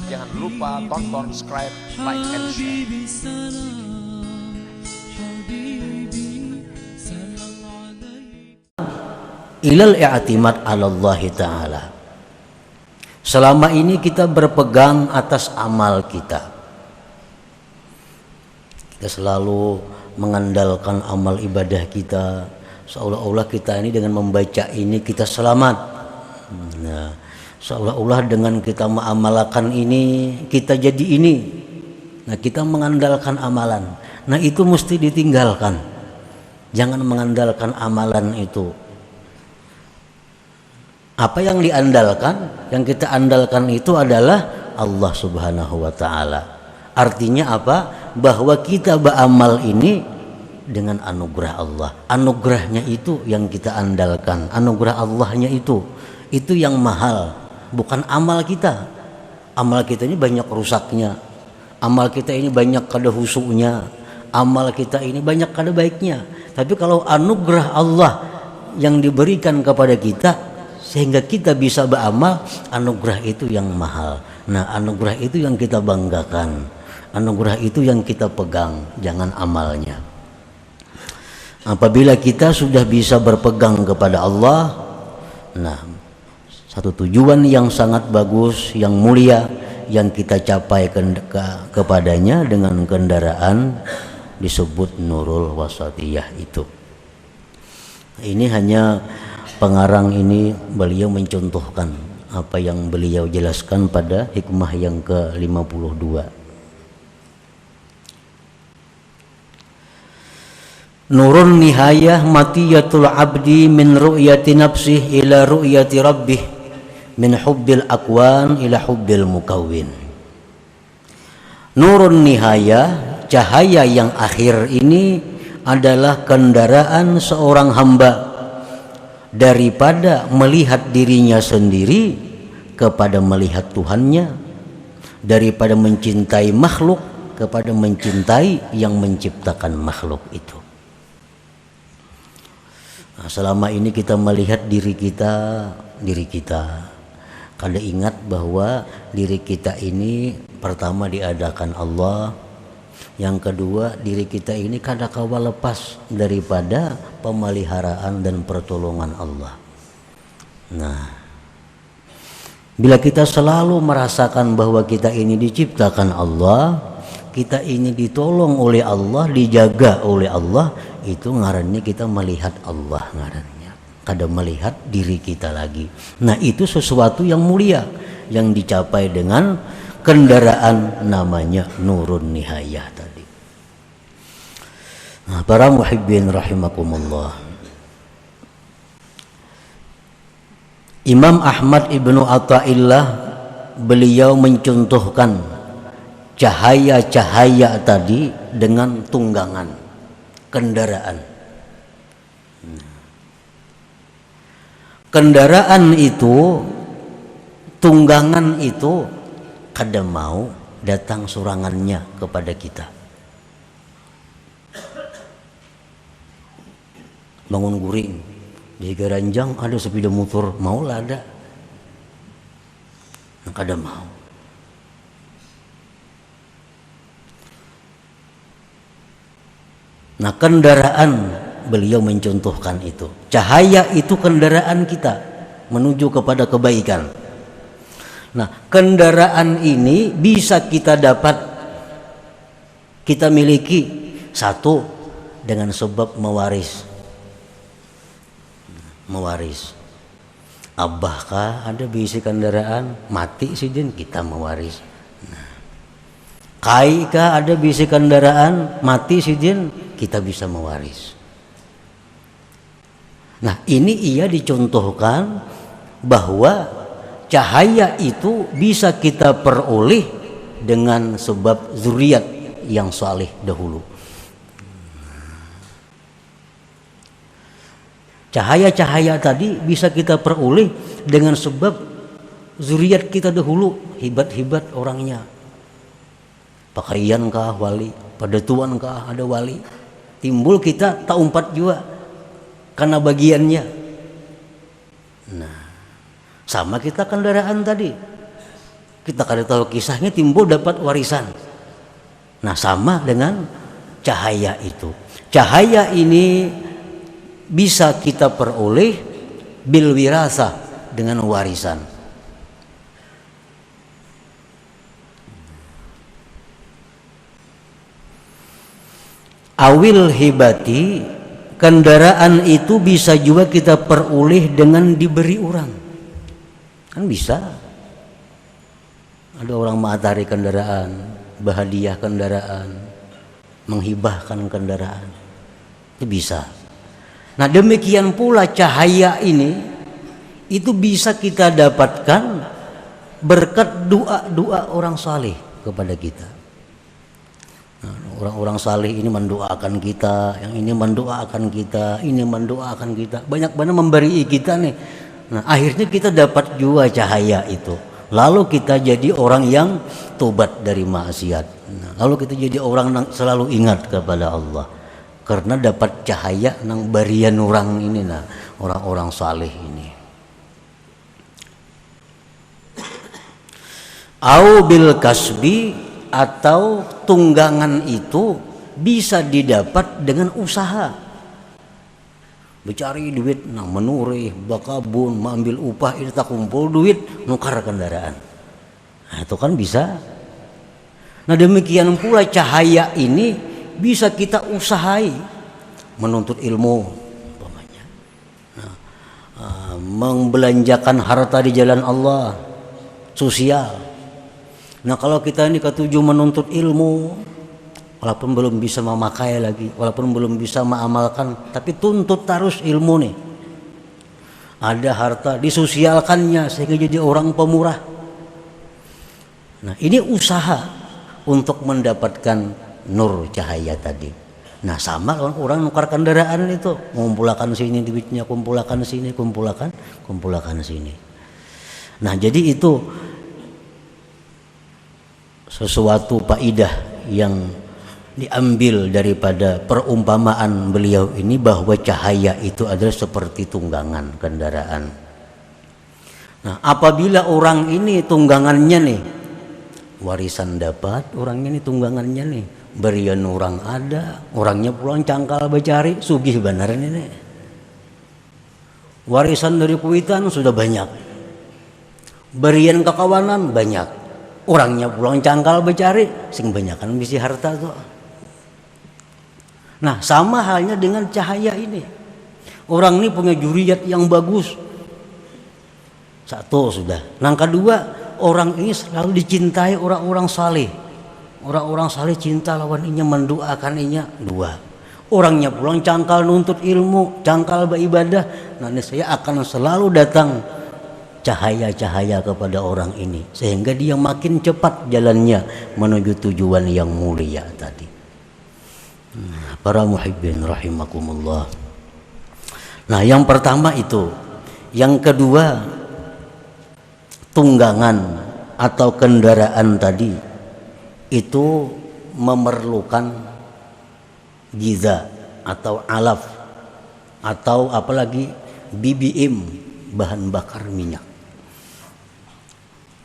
Jangan lupa tonton, subscribe, like, and share. Ilal i'timad 'ala Allah Ta'ala. Selama ini kita berpegang atas amal kita. Kita selalu mengandalkan amal ibadah kita, seolah-olah kita ini dengan membaca ini kita selamat. Nah, seolah-olah dengan kita mengamalkan ini kita jadi ini. Nah, kita mengandalkan amalan. Nah, itu mesti ditinggalkan. Jangan mengandalkan amalan itu. Apa yang diandalkan, yang kita andalkan itu adalah Allah Subhanahu wa Ta'ala. Artinya apa? Bahwa kita beramal ini dengan anugerah Allah. Anugerahnya itu yang kita andalkan. Anugerah Allahnya itu yang mahal, bukan amal kita. Amal kita ini banyak rusaknya. Amal kita ini banyak kada husuknya. Amal kita ini banyak kada baiknya. Tapi kalau anugerah Allah yang diberikan kepada kita sehingga kita bisa beramal, anugerah itu yang mahal. Nah, anugerah itu yang kita banggakan. Anugerah itu yang kita pegang, jangan amalnya. Apabila kita sudah bisa berpegang kepada Allah, nah, satu tujuan yang sangat bagus, yang mulia, yang kita capai kepadanya dengan kendaraan disebut Nurul Wasatiyah itu. Ini hanya pengarang ini beliau mencontohkan apa yang beliau jelaskan pada hikmah yang ke-52. Nurun nihayah matiyatul abdi min ru'yati nafsih ila ru'yati rabbih min hubbil akwan ila hubbil mukawwin. Nurun nihayah, cahaya yang akhir ini adalah kendaraan seorang hamba daripada melihat dirinya sendiri kepada melihat Tuhannya, daripada mencintai makhluk kepada mencintai yang menciptakan makhluk itu. Nah, selama ini kita melihat diri kita kada ingat bahwa diri kita ini pertama diadakan Allah, yang kedua diri kita ini kada kawa lepas daripada pemeliharaan dan pertolongan Allah. Nah, bila kita selalu merasakan bahwa kita ini diciptakan Allah, kita ini ditolong oleh Allah, dijaga oleh Allah, itu ngarannya kita melihat Allah ngarannya, kada melihat diri kita lagi. Nah, itu sesuatu yang mulia yang dicapai dengan kendaraan namanya Nurun Nihayah tadi. Nah, para muhibbin rahimakumullah, Imam Ahmad Ibnu Athaillah beliau mencontohkan cahaya-cahaya tadi dengan tunggangan kendaraan. Kendaraan itu, tunggangan itu kada mau datang surangannya kepada kita. Bangun guring di Garanjang ada sepeda motor, mau lah ada, kada mau. Nah, kendaraan beliau mencontohkan itu. Cahaya itu kendaraan kita menuju kepada kebaikan. Nah, kendaraan ini bisa kita dapat, kita miliki satu dengan sebab mewaris. Abah kah ada bisi kendaraan, mati sidin kita mewaris. Kai kah ada bisi kendaraan, mati sidin kita bisa mewaris. Nah, ini ia dicontohkan bahwa cahaya itu bisa kita peroleh dengan sebab zuriat yang saleh dahulu. Cahaya-cahaya tadi bisa kita peroleh dengan sebab zuriat kita dahulu hebat-hebat orangnya. Pakaian kah wali, padatuan kah ada wali. Timbul kita tak umpat juga karena bagiannya. Nah, Sama kita kendaraan tadi. Kita kada tahu kisahnya timbul dapat warisan. Nah, sama dengan cahaya itu. Cahaya ini bisa kita peroleh bil wirasah, dengan warisan. Awil hibati, kendaraan itu bisa juga kita peroleh dengan diberi orang. Kan bisa. Ada orang matahari kendaraan, berhadiah kendaraan, menghibahkan kendaraan. Itu bisa. Nah, demikian pula cahaya ini itu bisa kita dapatkan berkat doa-doa orang saleh kepada kita. Nah, orang-orang saleh ini mendoakan kita, yang ini mendoakan kita, ini mendoakan kita, banyak banget memberi kita nih. Nah, akhirnya kita dapat juga cahaya itu. Lalu kita jadi orang yang tobat dari maksiat. Nah, lalu kita jadi orang yang selalu ingat kepada Allah karena dapat cahaya nang barian orang ini, nah orang-orang saleh ini. Au bil kasbi, atau tunggangan itu bisa didapat dengan usaha. Mencari duit, nang menurih, bakabun, mengambil upah, ini tak kumpul duit, nukar kendaraan. Nah, itu kan bisa. Nah, demikian pula cahaya ini bisa kita usahai, menuntut ilmu, umpamanya. Nah, membelanjakan harta di jalan Allah, sosial. Nah, kalau kita ini ketujuh menuntut ilmu, walaupun belum bisa memakai lagi, walaupun belum bisa mengamalkan, tapi tuntut terus ilmu nih. Ada harta, disosialkannya sehingga jadi orang pemurah. Nah, ini usaha untuk mendapatkan nur cahaya tadi. Nah, sama orang nukar kendaraan itu, mengumpulkan sini duitnya, kumpulkan sini, kumpulkan sini. Nah, jadi itu sesuatu faidah yang diambil daripada perumpamaan beliau ini, bahwa cahaya itu adalah seperti tunggangan kendaraan. Nah, apabila orang ini tunggangannya nih, warisan dapat, orang ini tunggangannya nih, berian orang ada, orangnya pulang cangkal becari, sugih beneran ini. Warisan dari kuitan sudah banyak, berian kekawanan banyak, orangnya pulang cangkal becari, sing banyakan misi harta tuh. Nah, sama halnya dengan cahaya ini. Orang ini punya juriyat yang bagus, satu sudah. Yang kedua, orang ini selalu dicintai orang-orang saleh. Orang-orang saleh cinta lawan inya, mendoakan inya, dua. Orangnya pulang cangkal nuntut ilmu, cangkal beribadah. Nah, saya akan selalu datang cahaya-cahaya kepada orang ini, sehingga dia makin cepat jalannya menuju tujuan yang mulia tadi. Para muhibbin rahimakumullah. Nah, yang pertama itu. Yang kedua, tunggangan atau kendaraan tadi itu memerlukan giza atau alaf, atau apalagi BBM, bahan bakar minyak.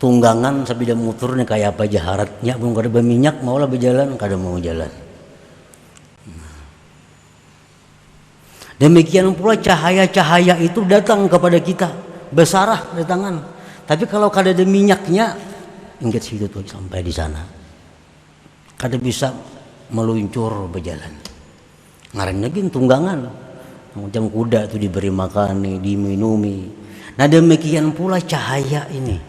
Tunggangan sabida motornya kayak apa jaharatnya, belum kada berminyak maulah berjalan, kada mau jalan. Demikian pula cahaya-cahaya itu datang kepada kita, besarah datangan. Tapi kalau kada ada minyaknya, ingat situ tuh sampai di sana, kada bisa meluncur berjalan. Ngaran lagi tunggangan, macam kuda itu diberi makan, diminumi. Nah, demikian pula cahaya ini.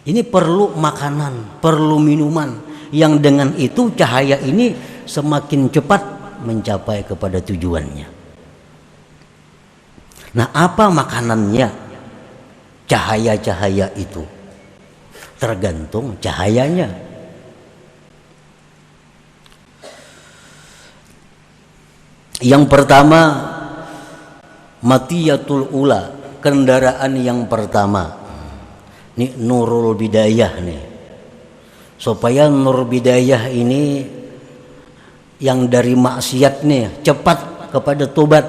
Ini perlu makanan, perlu minuman, yang dengan itu cahaya ini semakin cepat mencapai kepada tujuannya. Nah, apa makanannya cahaya-cahaya itu? Tergantung cahayanya. Yang pertama, matiyatul ula, kendaraan yang pertama. Ini nurul bidayah nih. Supaya nur bidayah ini yang dari maksiat nih cepat kepada tobat.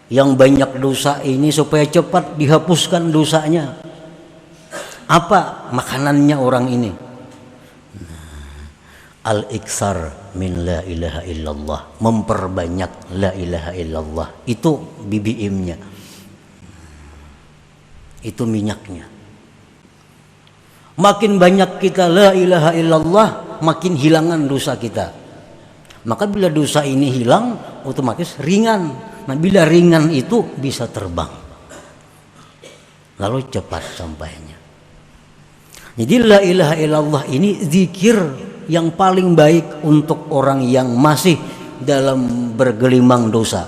yang banyak dosa ini supaya cepat dihapuskan dosanya. Apa makanannya orang ini? Al-iksar min la ilaha illallah, memperbanyak la ilaha illallah. Itu BBM-nya, itu minyaknya. Makin banyak kita la ilaha illallah, makin hilangan dosa kita. Maka bila dosa ini hilang, otomatis ringan. Nah, bila ringan itu bisa terbang, lalu cepat sampainya. Jadi la ilaha illallah ini zikir yang paling baik untuk orang yang masih dalam bergelimang dosa.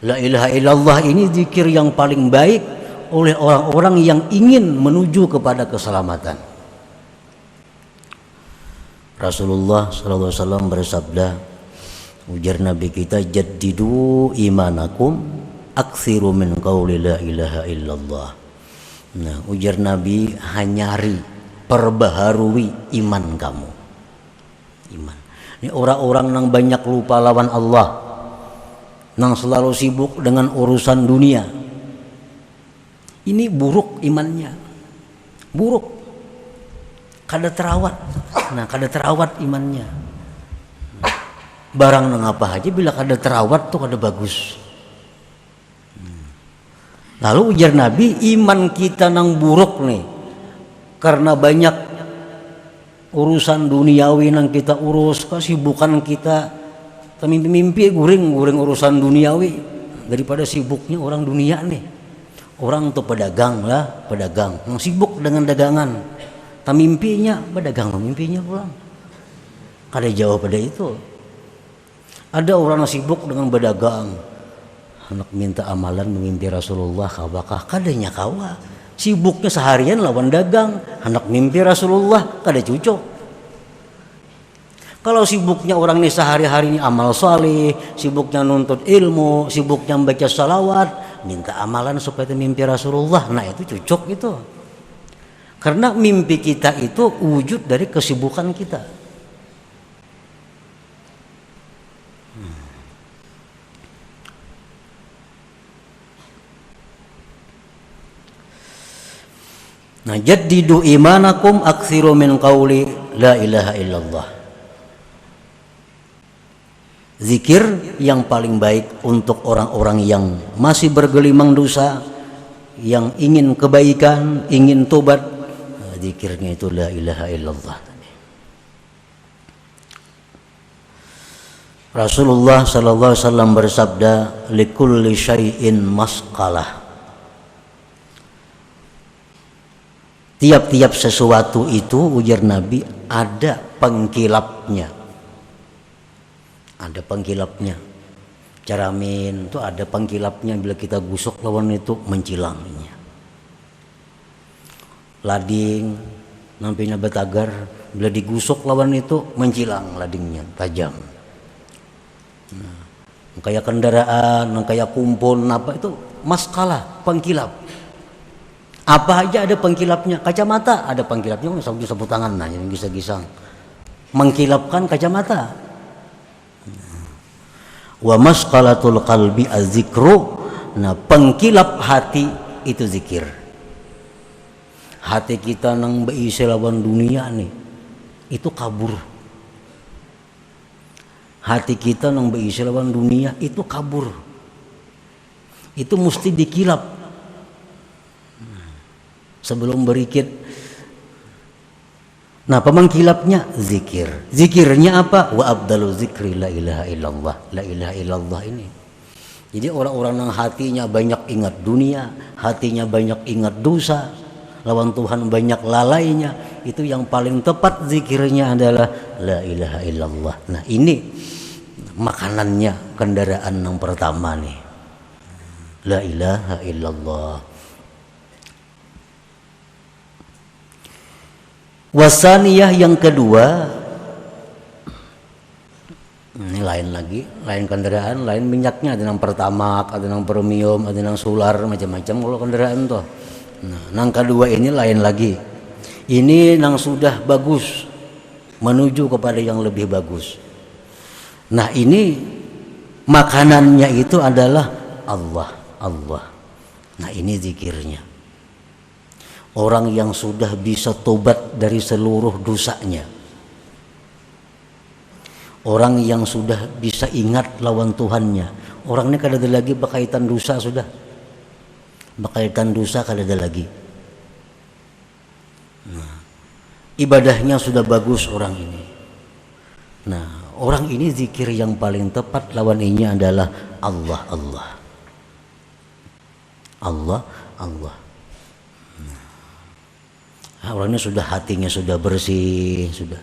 La ilaha illallah ini zikir yang paling baik oleh orang-orang yang ingin menuju kepada keselamatan. Rasulullah SAW bersabda, ujar Nabi kita, jaddidu imanakum aksiru min qawli la ilaha illallah. Nah, ujar Nabi, hanyari, perbaharui iman kamu. Iman. Ini orang-orang yang banyak lupa lawan Allah, yang selalu sibuk dengan urusan dunia. Ini buruk imannya, buruk. Kada terawat. Nah, kada terawat imannya. Barang nang apa aja bila kada terawat tuh kada bagus. Lalu ujar Nabi, iman kita nang buruk nih karena banyak urusan duniawi nang kita urus, kesibukan kita, mimpi-mimpi guring urusan duniawi daripada sibuknya orang dunia nih. Orang tuh pedagang lah, pedagang yang sibuk dengan dagangan, mimpinya pedagang, mimpinya pulang. Kada jauh pada itu. Ada orang yang sibuk dengan berdagang, anak minta amalan memimpi Rasulullah, kawakah kadanya kawa. Sibuknya seharian lawan dagang, anak mimpi Rasulullah, kada cocok. Kalau sibuknya orang ini sehari-hari ini amal saleh, sibuknya nuntut ilmu, sibuknya membaca salawat, minta amalan supaya mimpi Rasulullah, nah itu cocok itu. Karena mimpi kita itu wujud dari kesibukan kita. Nah, jaddidu imanakum aksiru min qawli la ilaha illallah. Zikir yang paling baik untuk orang-orang yang masih bergelimang dosa, yang ingin kebaikan, ingin tobat, zikirnya itu la ilaha illallah. Rasulullah sallallahu alaihi wasallam bersabda, likulli syai'in masqalah. Tiap-tiap sesuatu itu, ujar Nabi, ada pengkilapnya. Ada pengkilapnya. Caramin itu ada pengkilapnya, bila kita gusok lawan itu mencilangnya. Lading nampaknya betagar, bila digusok lawan itu mencilang ladingnya, tajam. Nah, kayak kendaraan, kayak kumpul, apa itu maskalah, pengkilap. Apa aja ada pengkilapnya. Kacamata ada pengkilapnya, sapu tangan, nah yang gisang-gisang mengkilapkan kacamata. Wa masqalatul qalbi az-zikru. Nah, pengkilap hati itu zikir. Hati kita nang beisi lawan dunia nih, itu kabur. Hati kita nang beisi lawan dunia itu kabur. Itu mesti dikilap sebelum berikit. Nah, pemengkilapnya zikir. Zikirnya apa? Wa abdalu zikri la ilaha illallah. La ilaha illallah ini. Jadi orang-orang yang hatinya banyak ingat dunia, hatinya banyak ingat dosa, lawan Tuhan banyak lalainya, itu yang paling tepat zikirnya adalah la ilaha illallah. Nah, ini makanannya, kendaraan yang pertama nih. La ilaha illallah. Wasaniyah yang kedua, ini lain lagi, lain kendaraan, lain minyaknya, ada yang pertamax, ada yang premium, ada yang solar, macam-macam kalau kendaraan tuh. Nah, yang kedua ini lain lagi. Ini yang sudah bagus menuju kepada yang lebih bagus. Nah, ini makanannya itu adalah Allah, Allah. Nah ini zikirnya. Orang yang sudah bisa tobat dari seluruh dosanya, orang yang sudah bisa ingat lawan Tuhannya, orang ini kada ada lagi berkaitan dosa, sudah berkaitan dosa kada ada lagi. Nah, ibadahnya sudah bagus orang ini. Nah, orang ini zikir yang paling tepat lawan ini adalah Allah, Allah, Allah, Allah. Nah, orangnya sudah, hatinya sudah bersih, sudah.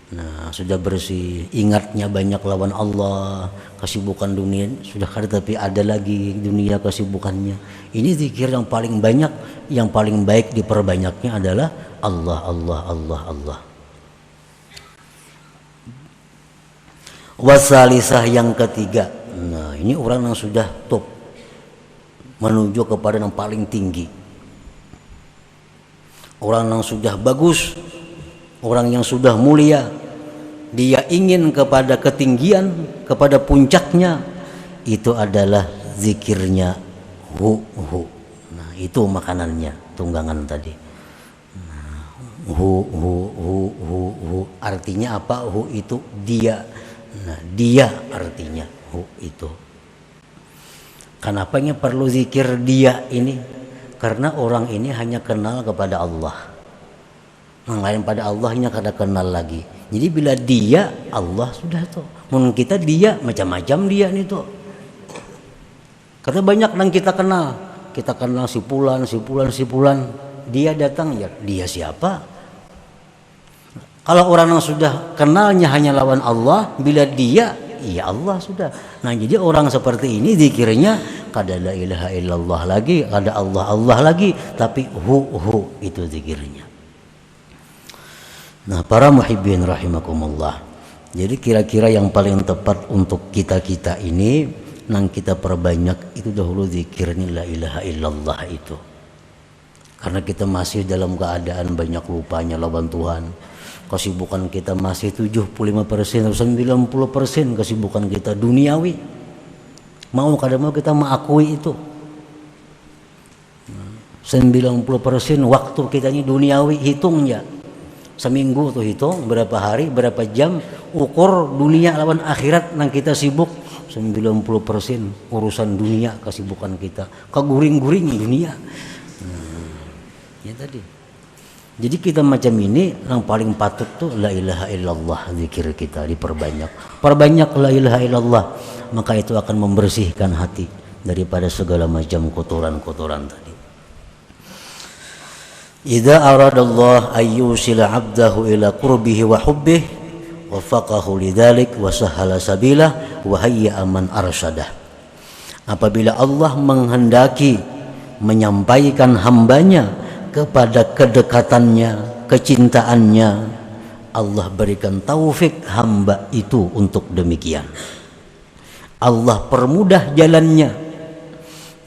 Nah, sudah bersih, ingatnya banyak lawan Allah, kesibukan dunia sudah kada, tapi ada lagi dunia kesibukannya. Ini zikir yang paling banyak, yang paling baik diperbanyaknya adalah Allah, Allah, Allah, Allah. Wasalisah yang ketiga. Nah, ini orang yang sudah top, menuju kepada yang paling tinggi. Orang yang sudah bagus, orang yang sudah mulia, dia ingin kepada ketinggian, kepada puncaknya, itu adalah zikirnya hu, hu. Nah, itu makanannya, tunggangan tadi. Nah, hu, hu, hu, hu, hu. Artinya apa? Hu itu dia. Nah, dia artinya hu itu. Kenapanya perlu zikir dia ini? Karena orang ini hanya kenal kepada Allah, yang lain pada Allahnya kada kenal lagi. Jadi bila dia Allah sudah tuh. Mun kita dia macam-macam dia nih tuh. Karena banyak yang kita kenal si Fulan, si Fulan, si Fulan. Dia datang, ya dia siapa? Kalau orang yang sudah kenalnya hanya lawan Allah, bila dia ya Allah sudah. Nah, jadi orang seperti ini zikirnya kada la ilaha illallah lagi, kada Allah Allah lagi, tapi hu itu zikirnya. Nah, para muhibbin rahimakumullah. Jadi kira-kira yang paling tepat untuk kita-kita ini nang kita perbanyak itu dahulu zikirnya la ilaha illallah itu. Karena kita masih dalam keadaan banyak lupanya lawan Tuhan. Kesibukan kita masih 75% atau 90% kesibukan kita duniawi. Mau kada mau kita mengakui itu. 90% waktu kita ini duniawi, hitungnya. Seminggu tuh hitung berapa hari, berapa jam, ukur dunia lawan akhirat nang kita sibuk. 90% urusan dunia kesibukan kita. Keguring-guring dunia. Ya tadi. Jadi kita macam ini yang paling patut tuh la ilaha illallah, zikir kita diperbanyak. Perbanyak la ilaha illallah, maka itu akan membersihkan hati daripada segala macam kotoran-kotoran tadi. Idza aradallah ayyusila 'abdahu ila qurbihi wa hubbihi wafaqahu lidzalik wa sahala sabilah wa hayya man arsyadah. Apabila Allah menghendaki menyampaikan hambanya kepada kedekatannya, kecintaannya, Allah berikan taufik hamba itu untuk demikian. Allah permudah jalannya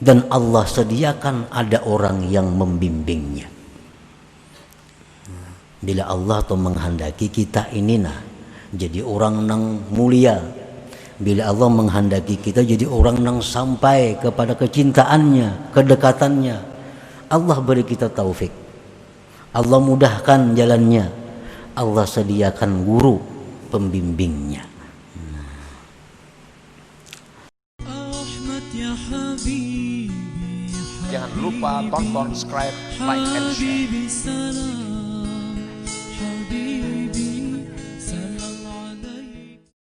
dan Allah sediakan ada orang yang membimbingnya. Bila Allah tuh menghendaki kita ini jadi orang nang mulia, bila Allah menghendaki kita jadi orang nang sampai kepada kecintaannya, kedekatannya, Allah beri kita taufik, Allah mudahkan jalannya, Allah sediakan guru pembimbingnya. Jangan lupa tonton, subscribe, like, and share.